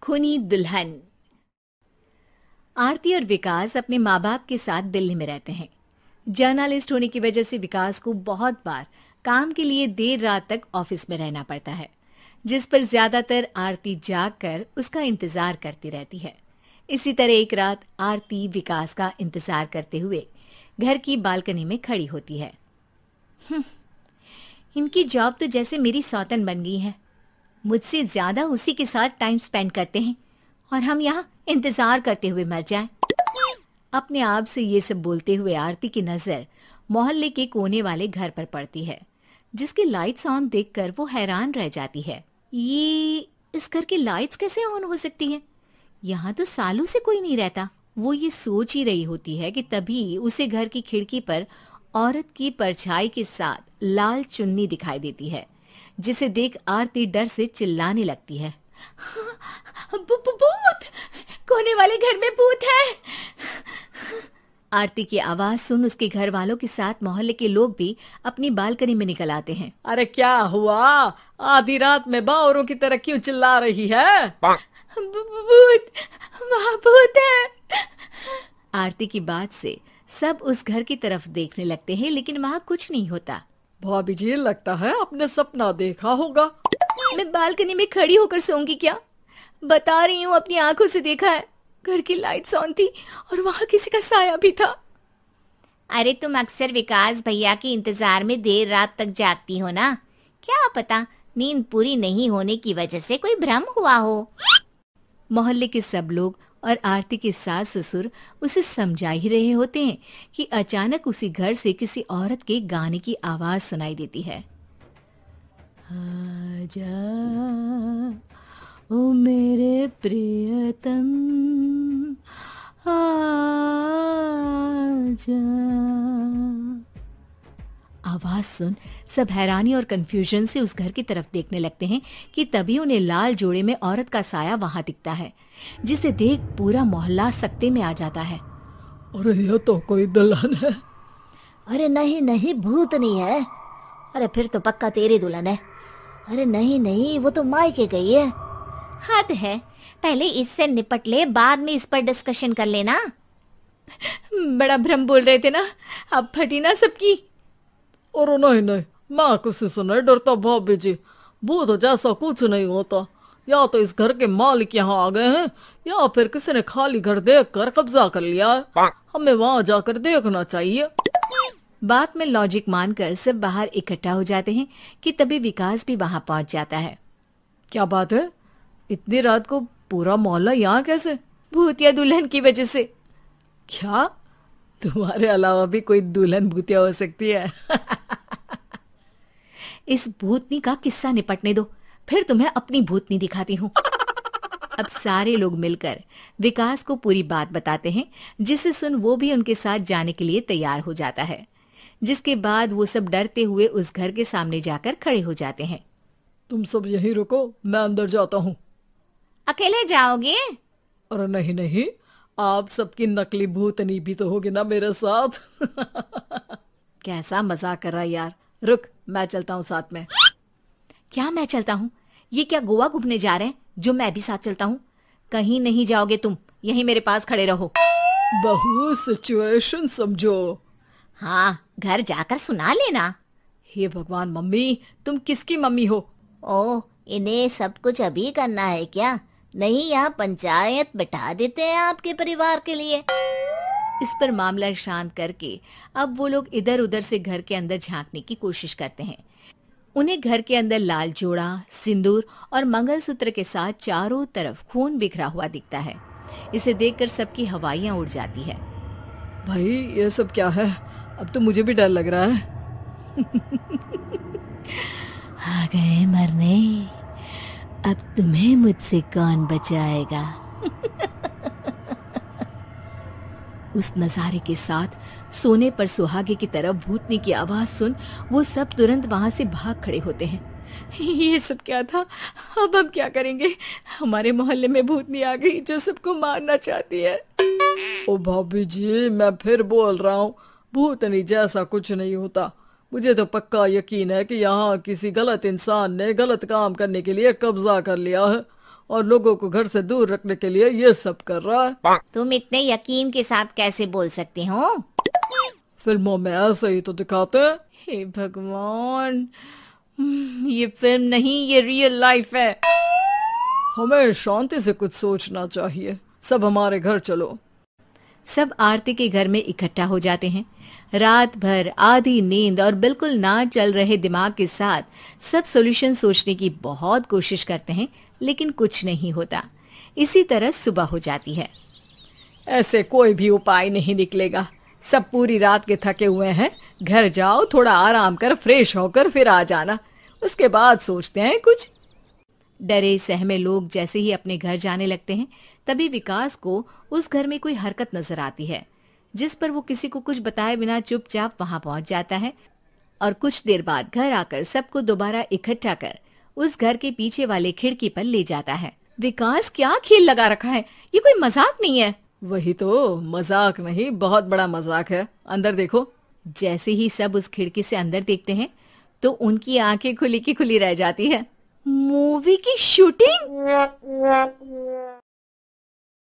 खूनी दुल्हन। आरती और विकास अपने माँ बाप के साथ दिल्ली में रहते हैं। जर्नलिस्ट होने की वजह से विकास को बहुत बार काम के लिए देर रात तक ऑफिस में रहना पड़ता है, जिस पर ज्यादातर आरती जाग कर उसका इंतजार करती रहती है। इसी तरह एक रात आरती विकास का इंतजार करते हुए घर की बालकनी में खड़ी होती है। इनकी जॉब तो जैसे मेरी सौतन बन गई है। मुझसे ज्यादा उसी के साथ टाइम स्पेंड करते हैं और हम यहाँ इंतजार करते हुए मर जाएं। अपने आप से ये सब बोलते हुए आरती की नजर मोहल्ले के कोने वाले घर पर पड़ती है, जिसकी लाइट्स ऑन देखकर वो हैरान रह जाती है। ये इस घर की लाइट्स कैसे ऑन हो सकती हैं? यहाँ तो सालों से कोई नहीं रहता। वो ये सोच ही रही होती है कि तभी उसे घर की खिड़की पर औरत की परछाई के साथ लाल चुन्नी दिखाई देती है, जिसे देख आरती डर से चिल्लाने लगती है। भूत! कोने वाले घर में भूत है! आरती की आवाज सुन उसके घर वालों के साथ मोहल्ले के लोग भी अपनी बालकनी में निकल आते हैं। अरे क्या हुआ? आधी रात में बावरों की तरह क्यों चिल्ला रही है? भूत! वहाँ भूत है! आरती की बात से सब उस घर की तरफ देखने लगते हैं, लेकिन वहाँ कुछ नहीं होता। भाभी जी, लगता है आपने सपना देखा होगा। मैं बालकनी में खड़ी होकर सोऊंगी क्या? बता रही हूँ, अपनी आंखों से देखा है। घर की लाइट्स ऑन थी और वहाँ किसी का साया भी था। अरे तुम अक्सर विकास भैया के इंतजार में देर रात तक जागती हो ना, क्या पता नींद पूरी नहीं होने की वजह से कोई भ्रम हुआ हो। मोहल्ले के सब लोग और आरती के सास ससुर उसे समझा ही रहे होते हैं कि अचानक उसी घर से किसी औरत के गाने की आवाज सुनाई देती है। आजा ओ मेरे प्रियतम, आजा। आवाज सुन सब हैरानी और कंफ्यूजन से उस घर की तरफ देखने लगते हैं कि तभी उन्हें लाल जोड़े में औरत का साया वहां दिखता है, जिसे देख पूरा मोहल्ला सकते में आ जाता है। अरे ये तो कोई दुल्हन है। अरे नहीं नहीं, भूत नहीं है। अरे फिर तो पक्का तेरी दुल्हन है। अरे नहीं नहीं, वो तो मायके गई है। हद है, पहले इससे निपट ले, बाद में इस पर डिस्कशन कर लेना। बड़ा भ्रम बोल रहे थे ना, अब फटी ना सबकी। और नहीं नहीं, मैं किसी से नहीं डरता भाभी जी। भूत जैसा कुछ नहीं होता। या तो इस घर के मालिक यहाँ आ गए हैं, या फिर किसी ने खाली घर देख कर कब्जा कर लिया है। हमें वहाँ जाकर देखना चाहिए। बात में लॉजिक मानकर सब बाहर इकट्ठा हो जाते हैं कि तभी विकास भी वहां पहुंच जाता है। क्या बात है? इतनी रात को पूरा मोहल्ला यहाँ कैसे? भूतिया दुल्हन की वजह से। क्या तुम्हारे अलावा भी कोई दुल्हन भूतिया हो सकती है? इस भूतनी का किस्सा निपटने दो, फिर तुम्हें अपनी भूतनी दिखाती हूँ। अब सारे लोग मिलकर विकास को पूरी बात बताते हैं, जिसे सुन वो भी उनके साथ जाने के लिए तैयार हो जाता है। जिसके बाद वो सब डरते हुए उस घर के सामने जाकर खड़े हो जाते हैं। तुम सब यहीं रुको, मैं अंदर जाता हूँ। अकेले जाओगे? अरे नहीं नहीं, आप सबकी नकली भूतनी भी तो होगी ना मेरे साथ। कैसा मजाक कर रहा यार। रुक, मैं चलता हूँ साथ में। क्या मैं चलता हूँ? ये क्या गोवा घूमने जा रहे हैं जो मैं भी साथ चलता हूँ? कहीं नहीं जाओगे तुम, यहीं मेरे पास खड़े रहो। बहू सिचुएशन समझो। हाँ, घर जाकर सुना लेना। हे भगवान, मम्मी तुम किसकी मम्मी हो? ओ, इन्हें सब कुछ अभी करना है क्या? नहीं, यहाँ पंचायत बैठा देते हैं आपके परिवार के लिए। इस पर मामला शांत करके अब वो लोग इधर उधर से घर के अंदर झांकने की कोशिश करते हैं। उन्हें घर के अंदर लाल जोड़ा, सिंदूर और मंगलसूत्र के साथ चारों तरफ खून बिखरा हुआ दिखता है। इसे देखकर सबकी हवाइयां उड़ जाती है। भाई ये सब क्या है? अब तो मुझे भी डर लग रहा है। आ गए मरने, अब तुम्हें मुझसे कौन बचाएगा? उस नजारे के साथ सोने पर सुहागे की तरफ भूतनी की आवाज सुन वो सब तुरंत वहां से भाग खड़े होते हैं। ये सब क्या था? अब हम क्या करेंगे? हमारे मोहल्ले में भूतनी आ गई जो सबको मारना चाहती है। ओ भाभी जी, मैं फिर बोल रहा हूँ, भूतनी जैसा कुछ नहीं होता। मुझे तो पक्का यकीन है कि यहाँ किसी गलत इंसान ने गलत काम करने के लिए कब्जा कर लिया है और लोगों को घर से दूर रखने के लिए ये सब कर रहा है। तुम इतने यकीन के साथ कैसे बोल सकते हो? फिल्मों में ऐसे ही तो दिखाते हैं। हे भगवान, ये फिल्म नहीं, ये रियल लाइफ है। हमें शांति से कुछ सोचना चाहिए। सब हमारे घर चलो। सब आरती के घर में इकट्ठा हो जाते हैं। रात भर आधी नींद और बिल्कुल ना चल रहे दिमाग के साथ सब सॉल्यूशन सोचने की बहुत कोशिश करते हैं, लेकिन कुछ नहीं होता। इसी तरह सुबह हो जाती है। ऐसे कोई भी उपाय नहीं निकलेगा। सब पूरी रात के थके हुए हैं। घर जाओ, थोड़ा आराम कर, फ्रेश होकर फिर आ जाना, उसके बाद सोचते हैं कुछ। डरे सहमे लोग जैसे ही अपने घर जाने लगते हैं, तभी विकास को उस घर में कोई हरकत नजर आती है, जिस पर वो किसी को कुछ बताए बिना चुपचाप वहां पहुंच जाता है और कुछ देर बाद घर आकर सबको दोबारा इकट्ठा कर उस घर के पीछे वाले खिड़की पर ले जाता है। विकास, क्या खेल लगा रखा है? ये कोई मजाक नहीं है। वही तो, मजाक नहीं, बहुत बड़ा मजाक है। अंदर देखो। जैसे ही सब उस खिड़की से अंदर देखते हैं तो उनकी आंखें खुली की खुली रह जाती है। मूवी की शूटिंग!